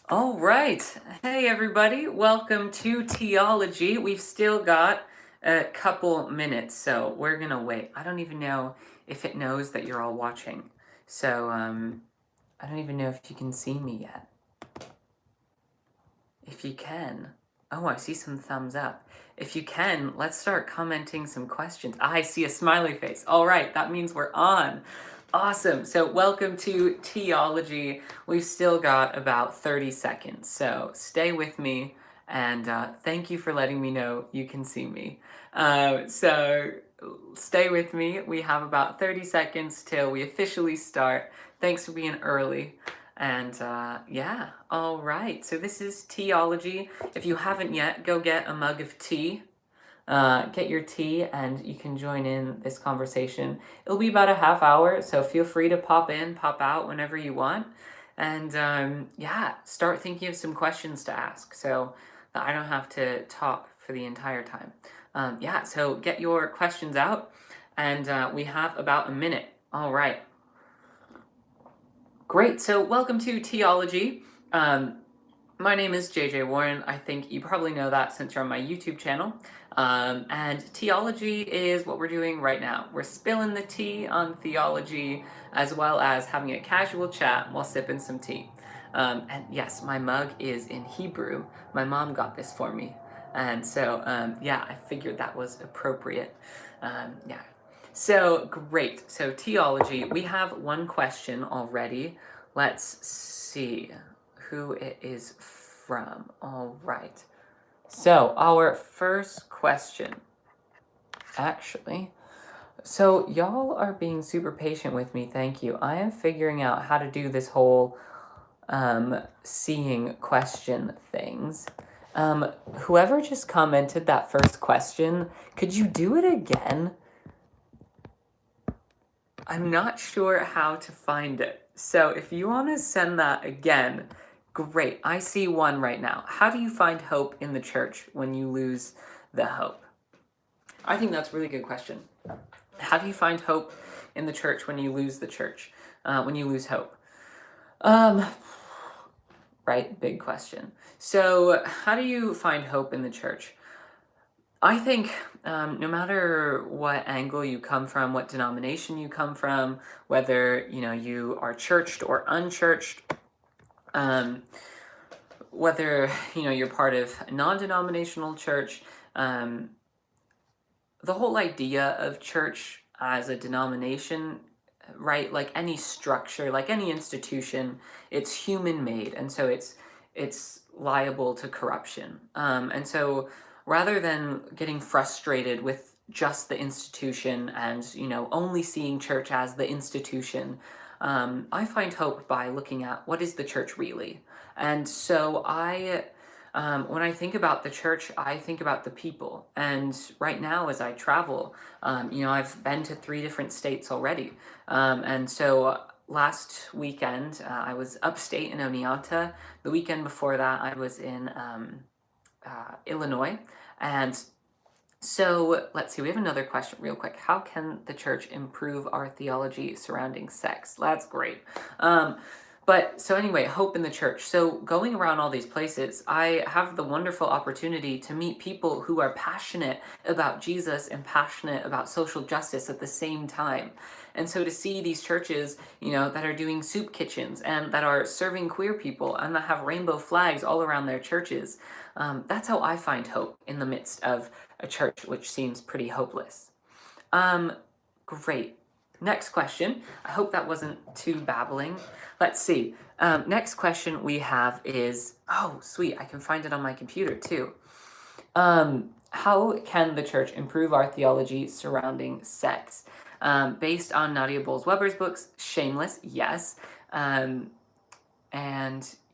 All right. Hey, everybody. Welcome to Teaology. We've still got a couple minutes, so we're going to wait. I don't even know if it knows that you're all watching. So, I don't even know if you can see me yet. If you can. Oh, I see some thumbs up. If you can, let's start commenting some questions. I see a smiley face. All right, that means we're on. Awesome. So welcome to Teaology. We've still got about 30 seconds, so stay with me, and thank you for letting me know you can see me. So stay with me. We have about 30 seconds till we officially start. Thanks for being early. And yeah, all right. So this is Teaology. If you haven't yet, go get a mug of tea. Get your tea and you can join in this conversation. It'll be about a half hour, so feel free to pop in, pop out whenever you want. And yeah, start thinking of some questions to ask so that I don't have to talk for the entire time. Yeah, so get your questions out, and we have about a minute. All right. Great, so welcome to Teaology. My name is JJ Warren. I think you probably know that since you're on my YouTube channel. And Teaology is what we're doing right now. We're spilling the tea on theology as well as having a casual chat while sipping some tea. And yes, my mug is in Hebrew. My mom got this for me. And so, yeah, I figured that was appropriate. Yeah. So, great. So, Teaology, we have one question already. Let's see who it is from. All right. So, our first question, actually. So, y'all are being super patient with me. Thank you. I am figuring out how to do this whole seeing question things. Whoever just commented that first question, could you do it again? I'm not sure how to find it. So if you want to send that again, great. I see one right now. How do you find hope in the church when you lose the hope? I think that's a really good question. How do you find hope in the church when you lose the church? When you lose hope? Right, big question. So how do you find hope in the church? I think no matter what angle you come from, what denomination you come from, whether you are churched or unchurched, whether you're part of a non-denominational church, the whole idea of church as a denomination, right? Like any structure, like any institution, it's human-made, and so it's liable to corruption. And so rather than getting frustrated with just the institution and only seeing church as the institution, I find hope by looking at what is the church really. And so when I think about the church, I think about the people. And right now, as I travel, I've been to 3 different states already. And so last weekend, I was upstate in Oneonta. The weekend before that, I was in Illinois. And so let's see, we have another question real quick. How can the church improve our theology surrounding sex? That's great. But so anyway, hope in the church. So going around all these places, I have the wonderful opportunity to meet people who are passionate about Jesus and passionate about social justice at the same time. And so to see these churches, that are doing soup kitchens and that are serving queer people and that have rainbow flags all around their churches, that's how I find hope in the midst of a church which seems pretty hopeless. Great. Next question. I hope that wasn't too babbling. Let's see. Next question we have is, oh, sweet, I can find it on my computer too. How can the church improve our theology surrounding sex? Based on Nadia Bowles-Weber's books, Shameless, yes. And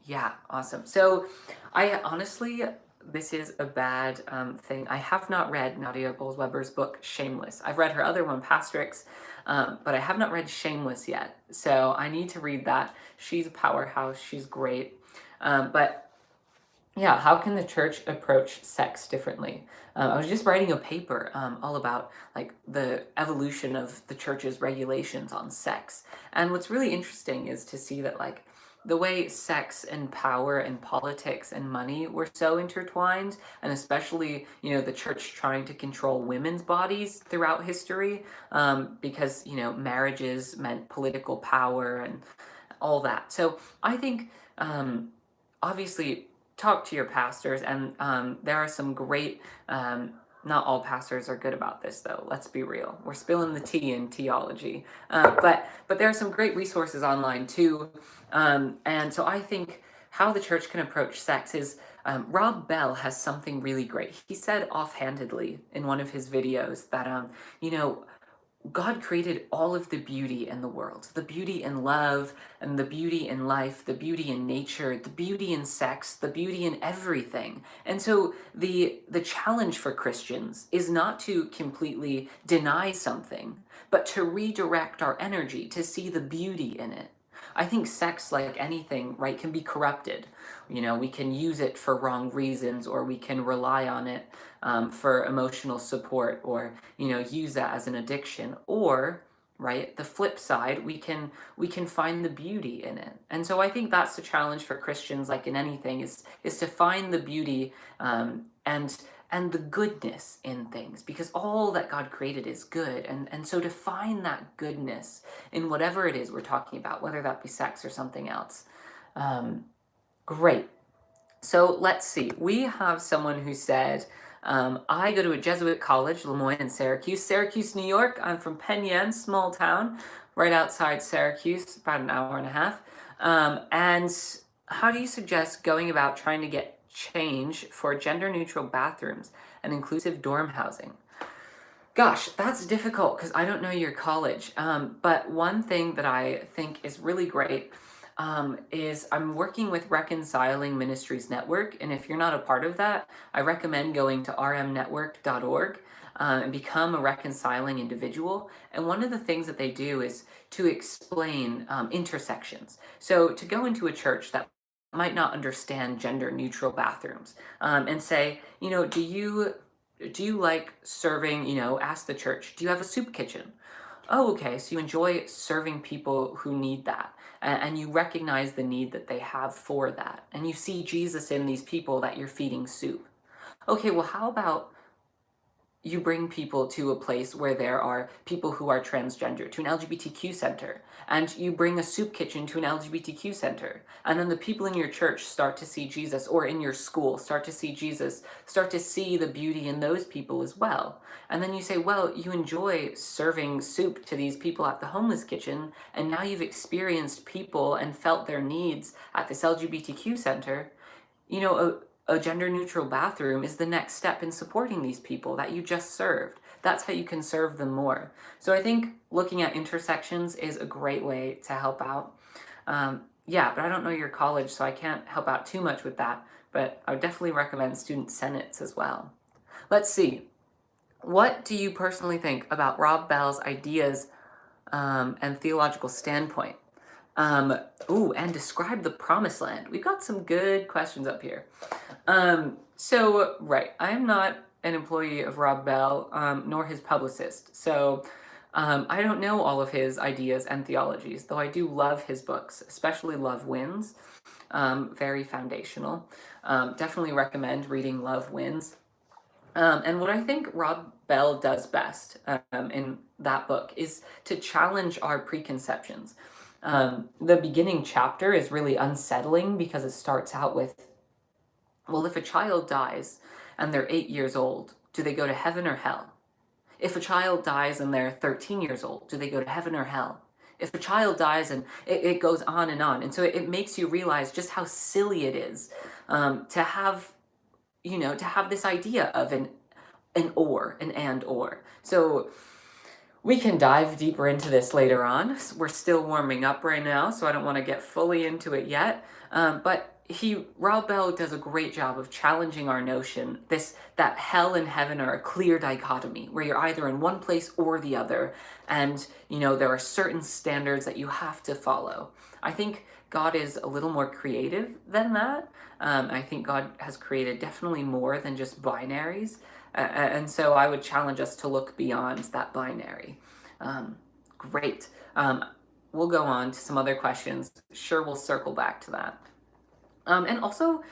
yeah, awesome. So I honestly, this is a bad thing. I have not read Nadia Bowles-Weber's book, Shameless. I've read her other one, Pastrix, but I have not read Shameless yet. So I need to read that. She's a powerhouse. She's great. But yeah, how can the church approach sex differently? I was just writing a paper all about like the evolution of the church's regulations on sex. And what's really interesting is to see that like the way sex and power and politics and money were so intertwined, and especially, the church trying to control women's bodies throughout history, because, marriages meant political power and all that. So I think, obviously, talk to your pastors, and there are some great, not all pastors are good about this, though. Let's be real. We're spilling the tea in theology. But there are some great resources online too. And so I think how the church can approach sex is, Rob Bell has something really great. He said offhandedly in one of his videos that, you know, God created all of the beauty in the world, the beauty in love and the beauty in life, the beauty in nature, the beauty in sex, the beauty in everything. And so the challenge for Christians is not to completely deny something, but to redirect our energy to see the beauty in it. I think sex, like anything, right, can be corrupted. We can use it for wrong reasons, or we can rely on it for emotional support, or use that as an addiction. Or, right, the flip side, we can find the beauty in it. And so I think that's the challenge for Christians, like in anything, is to find the beauty, and the goodness in things, because all that God created is good. And so to find that goodness in whatever it is we're talking about, whether that be sex or something else. Great. So let's see. We have someone who said, I go to a Jesuit college, Lemoyne and Syracuse, New York. I'm from Penn Yan, small town, right outside Syracuse, about an hour and a half. And how do you suggest going about trying to get change for gender-neutral bathrooms and inclusive dorm housing? Gosh, that's difficult because I don't know your college. But one thing that I think is really great, is I'm working with Reconciling Ministries Network. And if you're not a part of that, I recommend going to rmnetwork.org and become a reconciling individual. And one of the things that they do is to explain intersections. So to go into a church that might not understand gender neutral bathrooms, and say, do you like serving, ask the church, do you have a soup kitchen? Oh, okay, so you enjoy serving people who need that, and you recognize the need that they have for that, and you see Jesus in these people that you're feeding soup. Okay, well, how about you bring people to a place where there are people who are transgender, to an LGBTQ center, and you bring a soup kitchen to an LGBTQ center, and then the people in your church start to see Jesus, or in your school start to see Jesus, start to see the beauty in those people as well. And then you say, well, you enjoy serving soup to these people at the homeless kitchen, and now you've experienced people and felt their needs at this LGBTQ center. A gender neutral bathroom is the next step in supporting these people that you just served. That's how you can serve them more. So I think looking at intersections is a great way to help out. Yeah, but I don't know your college, so I can't help out too much with that. But I would definitely recommend student senates as well. Let's see. What do you personally think about Rob Bell's ideas and theological standpoint? And describe the promised land. We've got some good questions up here. So, right, I'm not an employee of Rob Bell, nor his publicist. So, I don't know all of his ideas and theologies, though I do love his books, especially Love Wins. Very foundational. Definitely recommend reading Love Wins. And what I think Rob Bell does best in that book is to challenge our preconceptions. The beginning chapter is really unsettling because it starts out with, well, if a child dies and they're 8 years old, do they go to heaven or hell? If a child dies and they're 13 years old, do they go to heaven or hell? If a child dies, and it goes on and on. And so it makes you realize just how silly it is to have, to have this idea of an and or. So we can dive deeper into this later on. We're still warming up right now, so I don't want to get fully into it yet. But Rob Bell does a great job of challenging our notion that hell and heaven are a clear dichotomy, where you're either in one place or the other, and there are certain standards that you have to follow. I think God is a little more creative than that. I think God has created definitely more than just binaries. And so I would challenge us to look beyond that binary. Great. we'll go on to some other questions. Sure, we'll circle back to that. And also,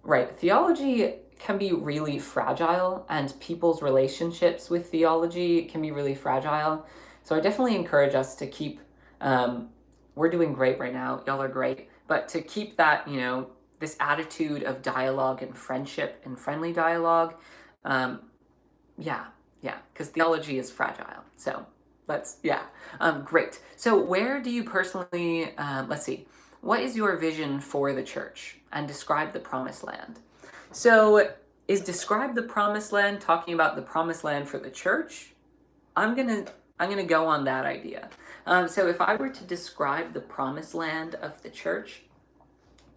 right, theology can be really fragile, and people's relationships with theology can be really fragile. So I definitely encourage us to keep, we're doing great right now, y'all are great, but to keep that, this attitude of dialogue and friendship and friendly dialogue. Yeah, because theology is fragile. So great. So where do you personally, let's see, what is your vision for the church, and describe the promised land? So is describe the promised land talking about the promised land for the church? I'm gonna go on that idea. So if I were to describe the promised land of the church,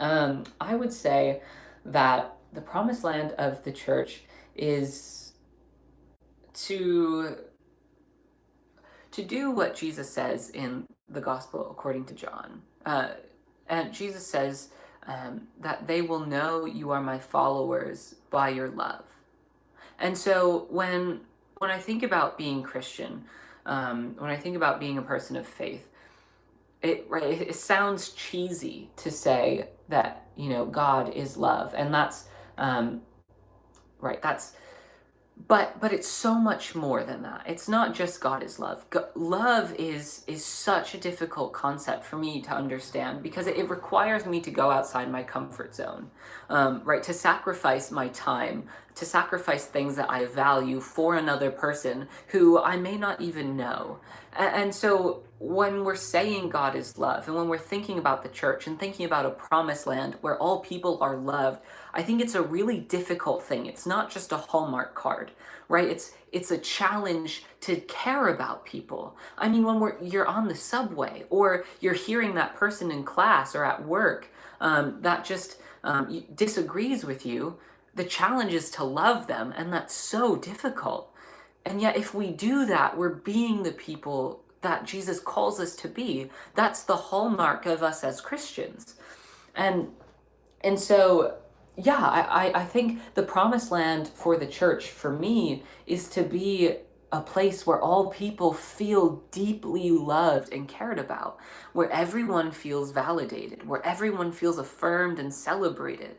I would say that the promised land of the church is to do what Jesus says in the Gospel according to John. And Jesus says that they will know you are my followers by your love. And so when I think about being Christian, when I think about being a person of faith, it sounds cheesy to say that God is love, and that's but it's so much more than that. It's not just God is love. Love is such a difficult concept for me to understand, because it requires me to go outside my comfort zone, to sacrifice my time, to sacrifice things that I value for another person who I may not even know. And so when we're saying God is love, and when we're thinking about the church and thinking about a promised land where all people are loved, I think it's a really difficult thing. It's not just a Hallmark card, right? It's a challenge to care about people. I mean, when you're on the subway, or you're hearing that person in class or at work that just disagrees with you, the challenge is to love them, and that's so difficult. And yet, if we do that, we're being the people that Jesus calls us to be. That's the hallmark of us as Christians. And so, I think the promised land for the church, for me, is to be a place where all people feel deeply loved and cared about, where everyone feels validated, where everyone feels affirmed and celebrated.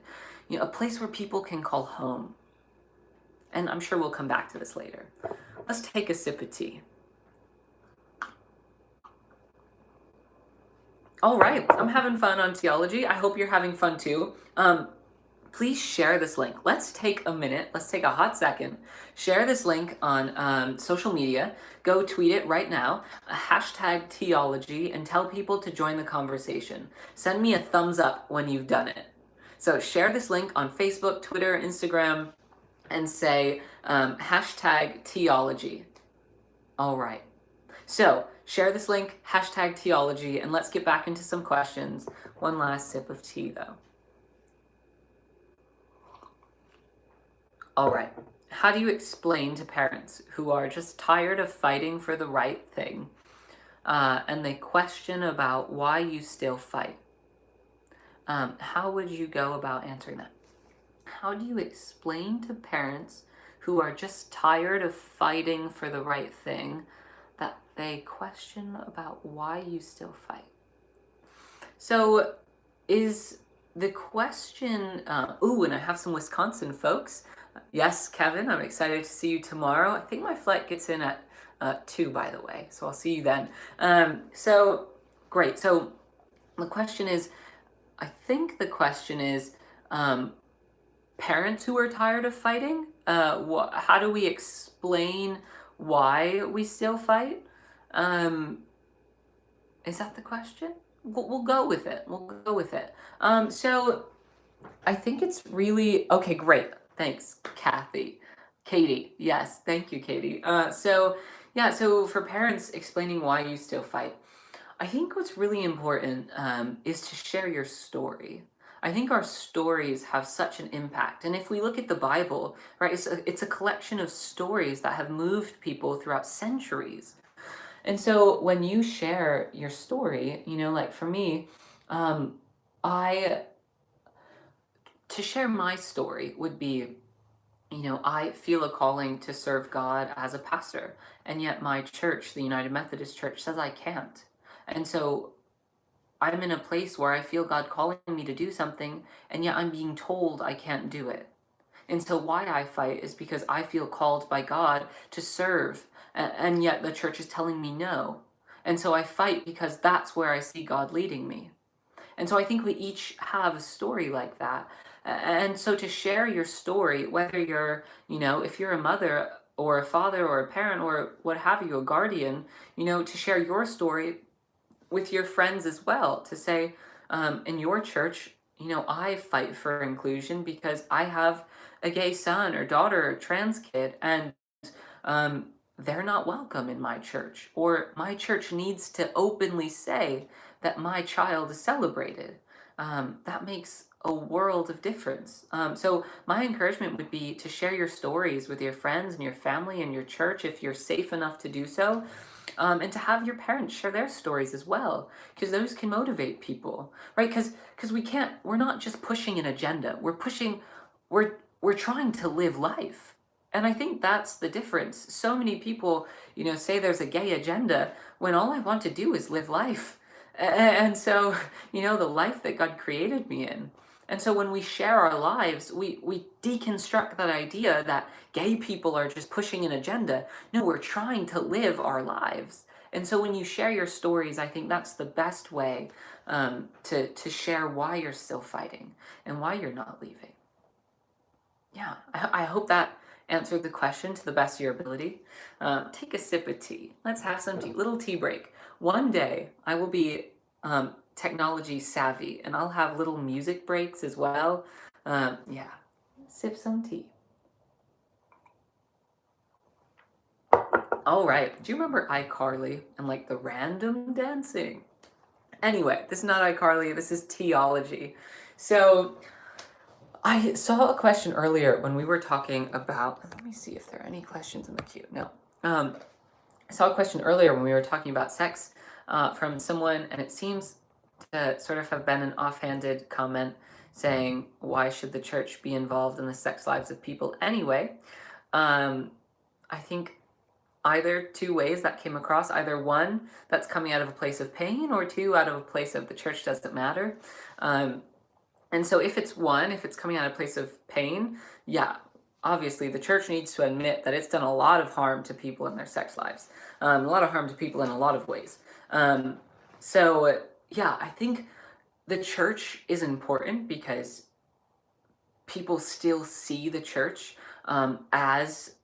A place where people can call home. And I'm sure we'll come back to this later. Let's take a sip of tea. All right, I'm having fun on Teaology. I hope you're having fun too. Please share this link. Let's take a minute. Let's take a hot second. Share this link on social media. Go tweet it right now. Hashtag Teaology, and tell people to join the conversation. Send me a thumbs up when you've done it. So share this link on Facebook, Twitter, Instagram, and say hashtag Teaology. All right. So share this link, hashtag Teaology, and let's get back into some questions. One last sip of tea, though. All right. How do you explain to parents who are just tired of fighting for the right thing, and they question about why you still fight? How would you go about answering that? How do you explain to parents who are just tired of fighting for the right thing that they question about why you still fight? So is the question, and I have some Wisconsin folks. Yes, Kevin, I'm excited to see you tomorrow. I think my flight gets in at 2, by the way, so I'll see you then. So great. So the question is, I think the question is, parents who are tired of fighting, how do we explain why we still fight? Is that the question? We'll go with it. So I think it's really, okay, great. Thanks, Katie. Yes, thank you, Katie. So for parents explaining why you still fight, I think what's really important is to share your story. I think our stories have such an impact. And if we look at the Bible, right, it's a collection of stories that have moved people throughout centuries. And so when you share your story, like for me, to share my story would be, I feel a calling to serve God as a pastor, and yet my church, the United Methodist Church, says I can't. And so I'm in a place where I feel God calling me to do something, and yet I'm being told I can't do it. And so why I fight is because I feel called by God to serve, and yet the church is telling me no. And so I fight because that's where I see God leading me. And so I think we each have a story like that. And so to share your story, whether you're, if you're a mother or a father or a parent or what have you, a guardian, to share your story with your friends as well, to say, in your church, I fight for inclusion because I have a gay son or daughter or trans kid, and um, they're not welcome in my church, or my church needs to openly say that my child is celebrated. That makes a world of difference. So my encouragement would be to share your stories with your friends and your family and your church if you're safe enough to do so. And to have your parents share their stories as well, because those can motivate people, right? Because we're not just pushing an agenda. We're trying to live life. And I think that's the difference. So many people, say there's a gay agenda when all I want to do is live life. And so, the life that God created me in. And so when we share our lives, we deconstruct that idea that gay people are just pushing an agenda. No, we're trying to live our lives. And so when you share your stories, I think that's the best way to share why you're still fighting and why you're not leaving. Yeah, I hope that answered the question to the best of your ability. Take a sip of tea. Let's have some tea. Little tea break. One day I will be technology savvy, and I'll have little music breaks as well. Yeah, sip some tea. All right. Do you remember iCarly and like the random dancing? Anyway, this is not iCarly. This is Teaology. So I saw a question earlier when we were talking about. Let me see if there are any questions in the queue. No. I saw a question earlier when we were talking about sex from someone, and it seems to sort of have been an offhanded comment saying, why should the church be involved in the sex lives of people anyway? I think either two ways that came across, either one, that's coming out of a place of pain, or two, out of a place of the church doesn't matter. And so if it's one, if it's coming out of a place of pain, yeah, obviously the church needs to admit that it's done a lot of harm to people in their sex lives, a lot of harm to people in a lot of ways. So yeah, I think the church is important because people still see the church as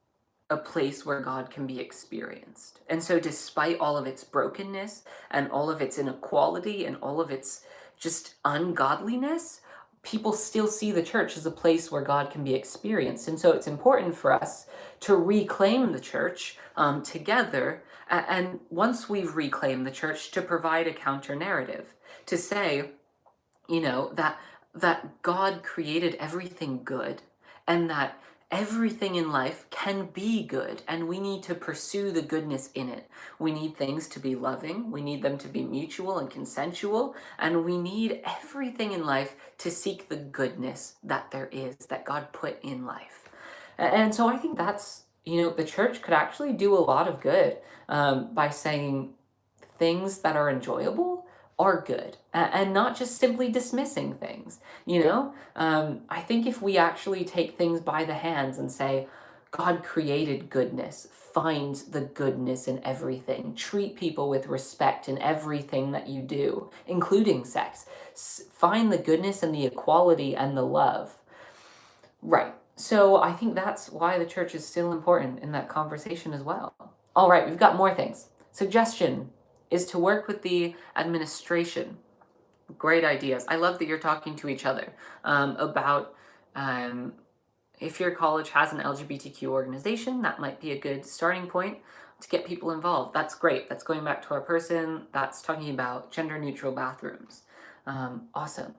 a place where God can be experienced. And so despite all of its brokenness and all of its inequality and all of its just ungodliness, people still see the church as a place where God can be experienced. And so it's important for us to reclaim the church together. And once we've reclaimed the church, to provide a counter narrative, to say, that God created everything good, and that everything in life can be good, and we need to pursue the goodness in it. We need things to be loving, we need them to be mutual and consensual, and we need everything in life to seek the goodness that there is, that God put in life. And so I think that's, the church could actually do a lot of good by saying things that are enjoyable are good, and not just simply dismissing things. I think if we actually take things by the hands and say, God created goodness, find the goodness in everything, treat people with respect in everything that you do, including sex, find the goodness and the equality and the love. Right. So I think that's why the church is still important in that conversation as well. All right, we've got more things. Suggestion is to work with the administration. Great ideas. I love that you're talking to each other about if your college has an LGBTQ organization, that might be a good starting point to get people involved. That's great. That's going back to our person. That's talking about gender neutral bathrooms. Awesome.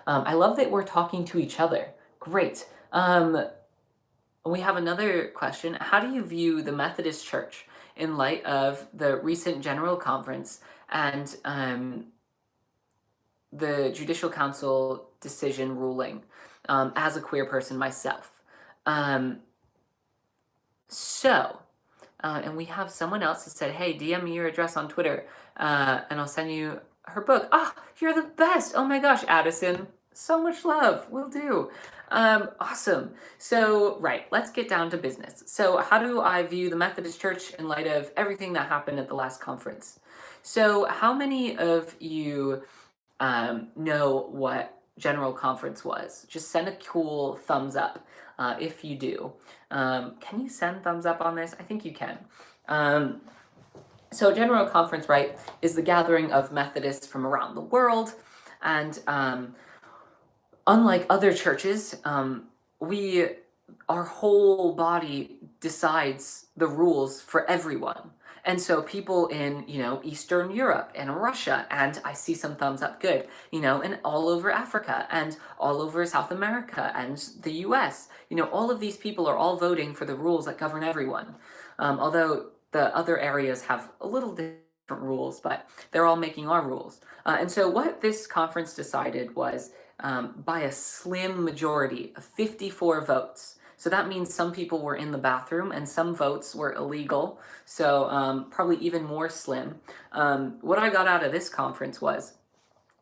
I love that we're talking to each other. Great. We have another question. How do you view the Methodist Church in light of the recent General Conference and the Judicial Council decision ruling as a queer person myself? So, and we have someone else that said, hey, DM me your address on Twitter, and I'll send you her book. Ah, you're the best. Oh my gosh, Addison. So much love. Will do. Awesome. So, right, let's get down to business. So, how do I view the Methodist Church in light of everything that happened at the last conference? So, how many of you know what General Conference was? Just send a cool thumbs up if you do. Can you send thumbs up on this? I think you can. So General Conference, right, is the gathering of Methodists from around the world. And unlike other churches, our whole body decides the rules for everyone. And so people in, Eastern Europe and Russia, and I see some thumbs up, good, and all over Africa and all over South America and the US, all of these people are all voting for the rules that govern everyone. Although the other areas have a little different rules, but they're all making our rules. And so what this conference decided was by a slim majority of 54 votes. So that means some people were in the bathroom and some votes were illegal. So probably even more slim. What I got out of this conference was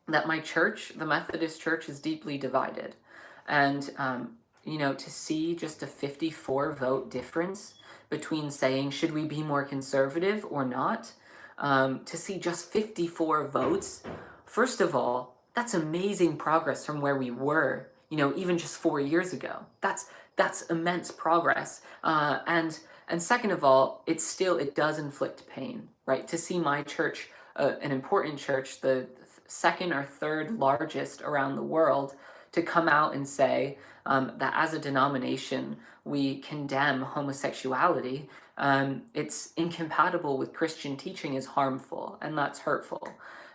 that my church, the Methodist Church, is deeply divided. And, to see just a 54 vote difference between saying, should we be more conservative or not? To see just 54 votes, first of all, that's amazing progress from where we were, even just 4 years ago. That's immense progress. And second of all, it does inflict pain, right? To see my church, an important church, the second or third largest around the world, to come out and say that as a denomination, we condemn homosexuality. It's incompatible with Christian teaching, is harmful, and that's hurtful.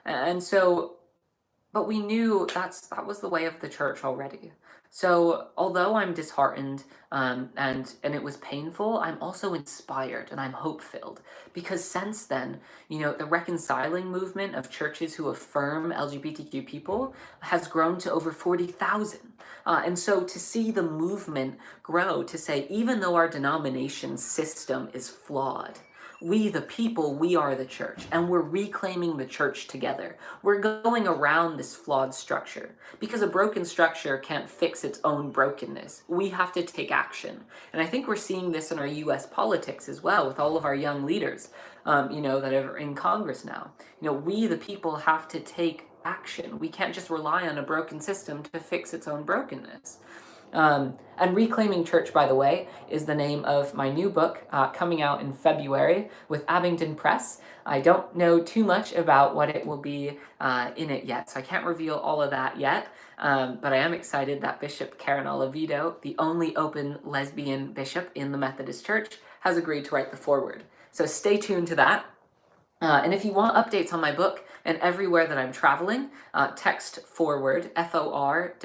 And so, but we knew that was the way of the church already. So although I'm disheartened and it was painful, I'm also inspired and I'm hope-filled, because since then, the reconciling movement of churches who affirm LGBTQ people has grown to over 40,000. And so to see the movement grow to say, even though our denomination system is flawed, we, the people, we are the church, and we're reclaiming the church together. We're going around this flawed structure, because a broken structure can't fix its own brokenness. We have to take action. And I think we're seeing this in our US politics as well, with all of our young leaders, that are in Congress now. We, the people, have to take action. We can't just rely on a broken system to fix its own brokenness. And Reclaiming Church, by the way, is the name of my new book coming out in February with Abingdon Press. I don't know too much about what it will be in it yet, so I can't reveal all of that yet. But I am excited that Bishop Karen Oliveto, the only open lesbian bishop in the Methodist Church, has agreed to write the foreword. So stay tuned to that. And if you want updates on my book and everywhere that I'm traveling, text forward, FORWARD,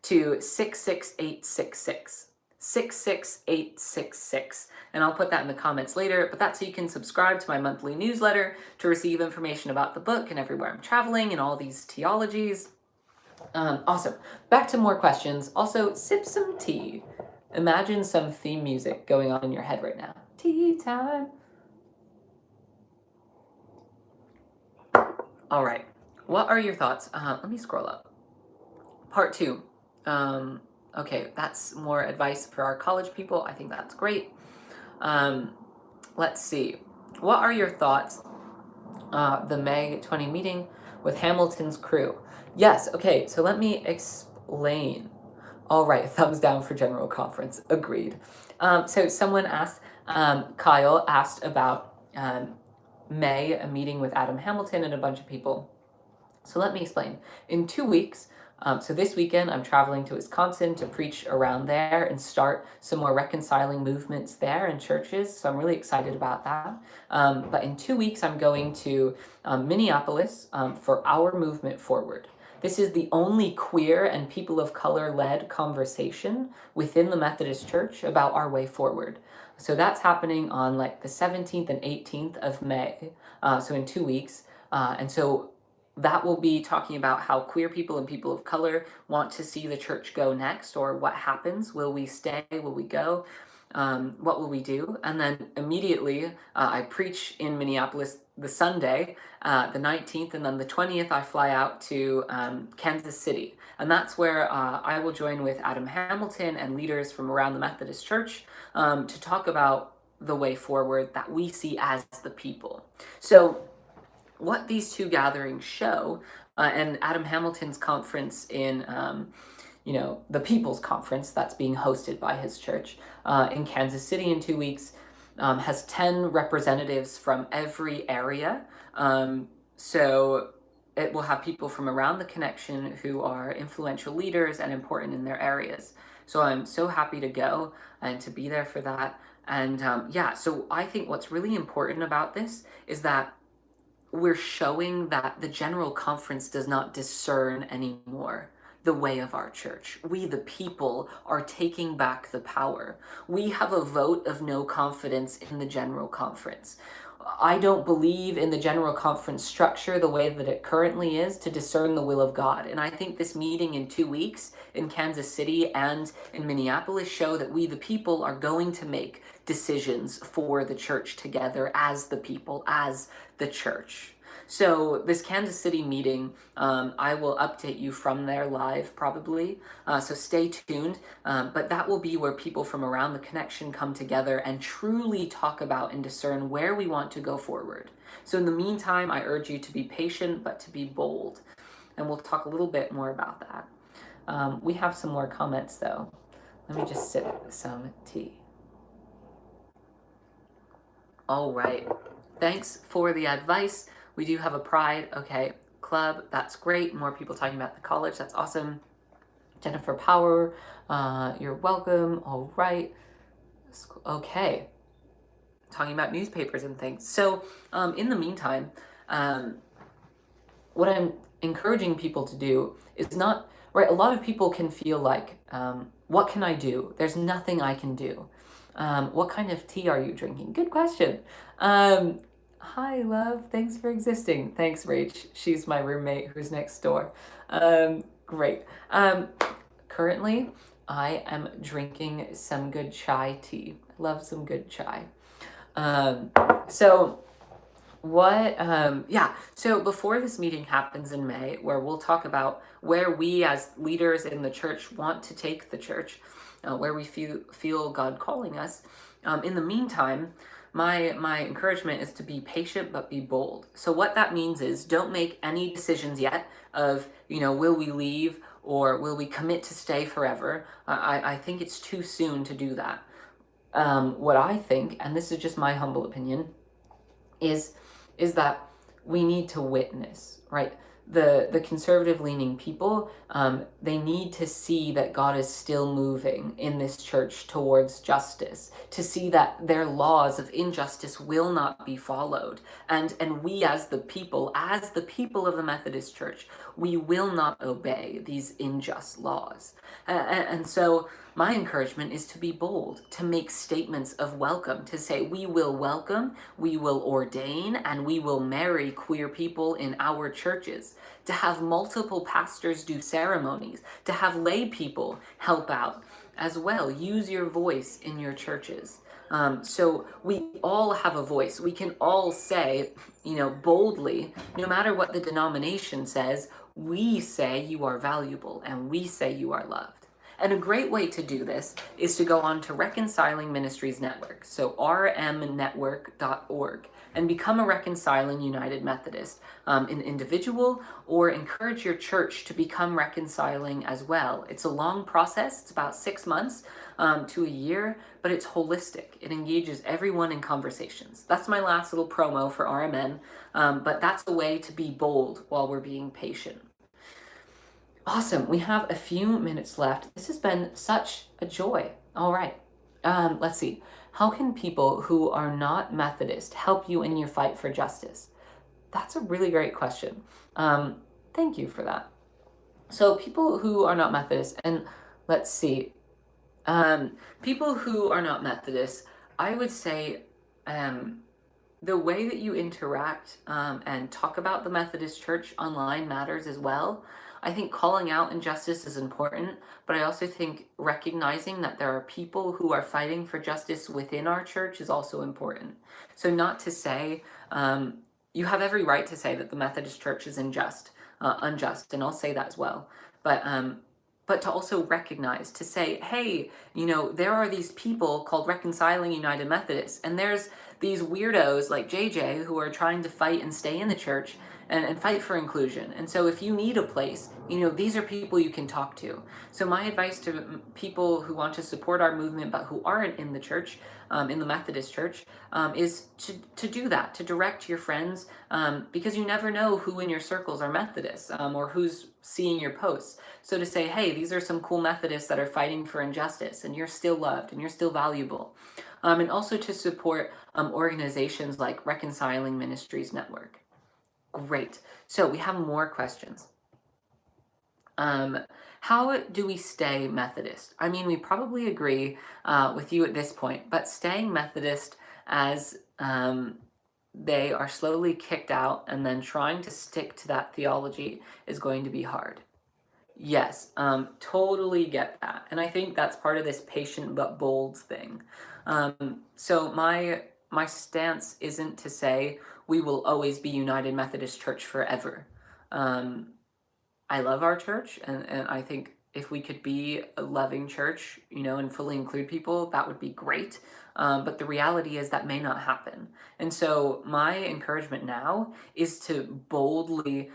to 66866. 66866. And I'll put that in the comments later, but that's so you can subscribe to my monthly newsletter to receive information about the book and everywhere I'm traveling and all these theologies. Awesome. Back to more questions. Also, sip some tea. Imagine some theme music going on in your head right now. Tea time. All right. What are your thoughts? Let me scroll up. Part 2. Okay, that's more advice for our college people. I think that's great. Let's see. What are your thoughts? The May 20 meeting with Hamilton's crew. Yes, okay, so let me explain. All right, thumbs down for General Conference. Agreed. So someone asked, Kyle asked about May, a meeting with Adam Hamilton and a bunch of people. So let me explain. In 2 weeks, so this weekend, I'm traveling to Wisconsin to preach around there and start some more reconciling movements there in churches. So I'm really excited about that. But in 2 weeks, I'm going to Minneapolis for Our Movement Forward. This is the only queer and people of color-led conversation within the Methodist Church about our way forward. So that's happening on like the 17th and 18th of May, so in 2 weeks. And so that will be talking about how queer people and people of color want to see the church go next, or what happens. Will we stay? Will we go? what will we do? And then immediately I preach in Minneapolis the Sunday, the 19th, and then the 20th I fly out to Kansas City. And that's where I will join with Adam Hamilton and leaders from around the Methodist Church to talk about the way forward that we see as the people. So what these two gatherings show, and Adam Hamilton's conference in the People's Conference that's being hosted by his church in Kansas City in 2 weeks, has 10 representatives from every area. So it will have people from around the connection who are influential leaders and important in their areas. So I'm so happy to go and to be there for that. And so I think what's really important about this is that we're showing that the General Conference does not discern anymore the way of our church. We, the people, are taking back the power. We have a vote of no confidence in the General Conference. I don't believe in the General Conference structure the way that it currently is to discern the will of God. And I think this meeting in 2 weeks in Kansas City and in Minneapolis show that we, the people, are going to make decisions for the church together as the people, as the church. So this Kansas City meeting, I will update you from there live probably, so stay tuned, but that will be where people from around the connection come together and truly talk about and discern where we want to go forward. So in the meantime, I urge you to be patient, but to be bold, and we'll talk a little bit more about that. We have some more comments though. Let me just sip some tea. All right, thanks for the advice. We do have a Pride, club, that's great. More people talking about the college, that's awesome. Jennifer Power, you're welcome. All right, okay. Talking about newspapers and things. So in the meantime, what I'm encouraging people to do is not, right, a lot of people can feel like, what can I do? There's nothing I can do. What kind of tea are you drinking? Good question. Hi, love. Thanks for existing. Thanks, Rach. She's my roommate who's next door. Great. Currently, I am drinking some good chai tea. I love some good chai. So before this meeting happens in May, where we'll talk about where we as leaders in the church want to take the church, where we feel God calling us, in the meantime, my encouragement is to be patient but be bold. So what that means is don't make any decisions yet of, will we leave or will we commit to stay forever? I think it's too soon to do that. What I think, and this is just my humble opinion, is that we need to witness, right? The conservative-leaning people, they need to see that God is still moving in this church towards justice, to see that their laws of injustice will not be followed. And we as the people of the Methodist Church, we will not obey these unjust laws. And so my encouragement is to be bold, to make statements of welcome, to say we will welcome, we will ordain, and we will marry queer people in our churches, to have multiple pastors do ceremonies, to have lay people help out as well. Use your voice in your churches. So we all have a voice. We can all say, boldly, no matter what the denomination says, we say you are valuable and we say you are loved. And a great way to do this is to go on to Reconciling Ministries Network, so rmnetwork.org, and become a Reconciling United Methodist, an individual, or encourage your church to become reconciling as well. It's a long process. It's about 6 months to a year, but it's holistic. It engages everyone in conversations. That's my last little promo for RMN, but that's a way to be bold while we're being patient. Awesome. We have a few minutes left. This has been such a joy. All right. Let's see. How can people who are not Methodist help you in your fight for justice? That's a really great question. Thank you for that. So people who are not Methodist, and let's see. People who are not Methodist, I would say the way that you interact and talk about the Methodist Church online matters as well. I think calling out injustice is important, but I also think recognizing that there are people who are fighting for justice within our church is also important. So not to say, you have every right to say that the Methodist Church is unjust, and I'll say that as well. But to also recognize, to say, hey, there are these people called Reconciling United Methodists, and there's these weirdos like JJ who are trying to fight and stay in the church and fight for inclusion. And so if you need a place, these are people you can talk to. So my advice to people who want to support our movement but who aren't in the church, in the Methodist Church, is to do that, to direct your friends, because you never know who in your circles are Methodists, or who's seeing your posts. So to say, hey, these are some cool Methodists that are fighting for injustice, and you're still loved, and you're still valuable. And also to support organizations like Reconciling Ministries Network. Great. So we have more questions. How do we stay Methodist? I mean, we probably agree with you at this point, but staying Methodist as they are slowly kicked out and then trying to stick to that theology is going to be hard. Yes, totally get that. And I think that's part of this patient but bold thing. So my stance isn't to say we will always be United Methodist Church forever. I love our church, and I think if we could be a loving church, and fully include people, that would be great. But the reality is that may not happen. And so my encouragement now is to boldly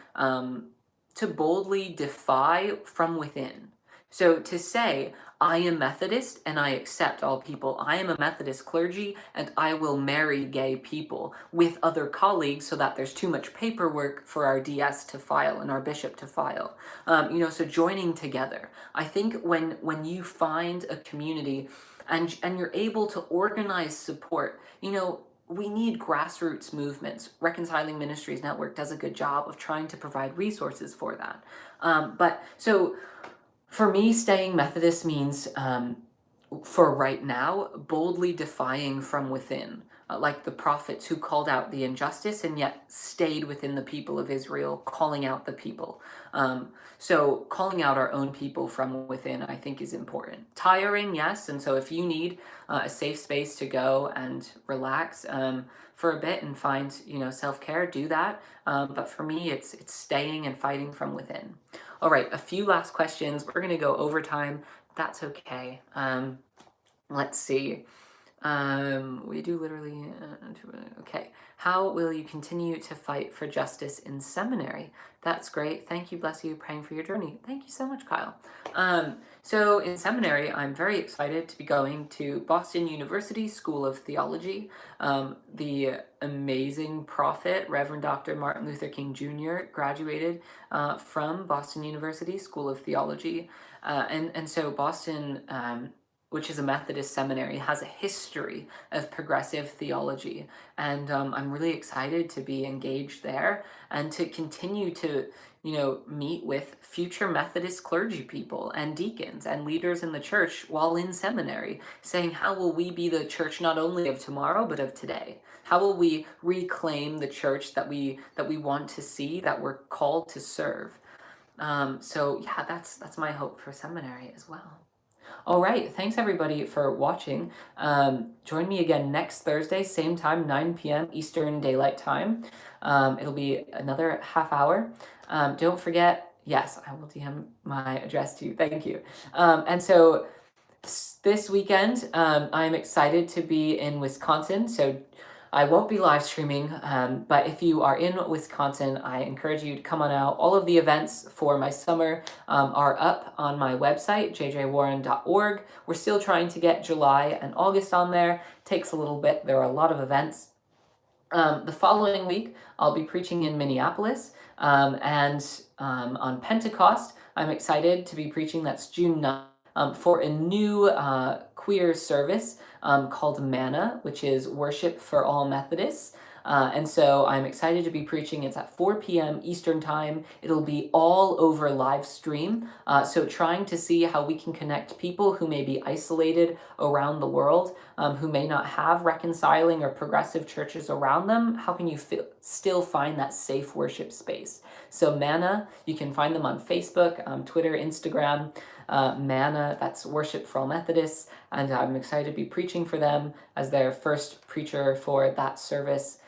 defy from within. So to say, I am Methodist and I accept all people. I am a Methodist clergy and I will marry gay people with other colleagues so that there's too much paperwork for our DS to file and our bishop to file. So joining together. I think when you find a community and you're able to organize support, we need grassroots movements. Reconciling Ministries Network does a good job of trying to provide resources for that. But so for me, staying Methodist means, for right now, boldly defying from within, like the prophets who called out the injustice and yet stayed within the people of Israel, calling out the people. So calling out our own people from within, I think, is important. Tiring, yes, and so if you need a safe space to go and relax for a bit and find, self-care, do that. But for me, it's staying and fighting from within. All right, a few last questions. We're going to go over time. That's okay. Let's see. We do literally... okay. How will you continue to fight for justice in seminary? That's great. Thank you. Bless you. Praying for your journey. Thank you so much, Kyle. So in seminary, I'm very excited to be going to Boston University School of Theology. The amazing prophet, Reverend Dr. Martin Luther King Jr., graduated from Boston University School of Theology. And so Boston, which is a Methodist seminary, has a history of progressive theology. And I'm really excited to be engaged there and to continue to, meet with future Methodist clergy people and deacons and leaders in the church while in seminary, saying, how will we be the church not only of tomorrow, but of today? How will we reclaim the church that we want to see, that we're called to serve? So yeah, that's my hope for seminary as well. All right, thanks everybody for watching. Join me again next Thursday, same time, 9 p.m. Eastern Daylight Time. It'll be another half hour. Don't forget, yes, I will DM my address to you. Thank you. And so this weekend, I'm excited to be in Wisconsin. So I won't be live streaming, but if you are in Wisconsin, I encourage you to come on out. All of the events for my summer are up on my website, jjwarren.org. We're still trying to get July and August on there. Takes a little bit. There are a lot of events. The following week, I'll be preaching in Minneapolis, and on Pentecost, I'm excited to be preaching. That's June 9th. For a new queer service called Manna, which is Worship for All Methodists. And so I'm excited to be preaching. It's at 4 p.m. Eastern Time. It'll be all over live stream. So trying to see how we can connect people who may be isolated around the world, who may not have reconciling or progressive churches around them. How can you still find that safe worship space? So Manna, you can find them on Facebook, Twitter, Instagram. Manna, that's Worship for All Methodists, and I'm excited to be preaching for them as their first preacher for that service.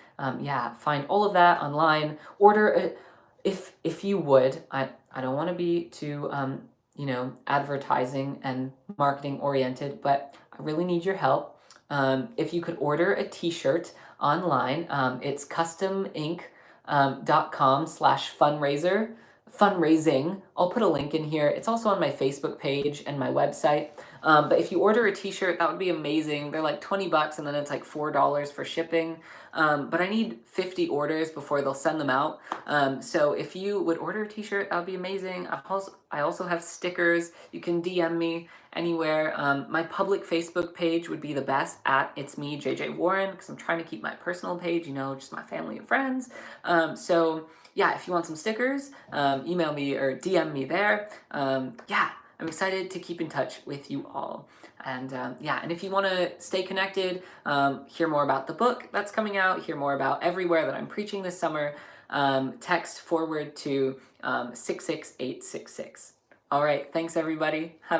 Yeah, find all of that online. Order if you would. I don't want to be too advertising and marketing oriented, but I really need your help. If you could order a T-shirt online, it's customink.com/fundraising. I'll put a link in here. It's also on my Facebook page and my website. But if you order a T-shirt, that would be amazing. They're like $20, and then it's like $4 for shipping. But I need 50 orders before they'll send them out. So if you would order a T-shirt, that would be amazing. I also have stickers. You can DM me anywhere. My public Facebook page would be the best, at It's Me, JJ Warren, because I'm trying to keep my personal page, just my family and friends. So yeah, if you want some stickers, email me or DM me there. Yeah, I'm excited to keep in touch with you all. And and if you want to stay connected, hear more about the book that's coming out, hear more about everywhere that I'm preaching this summer, text forward to 66866. All right, thanks everybody. Have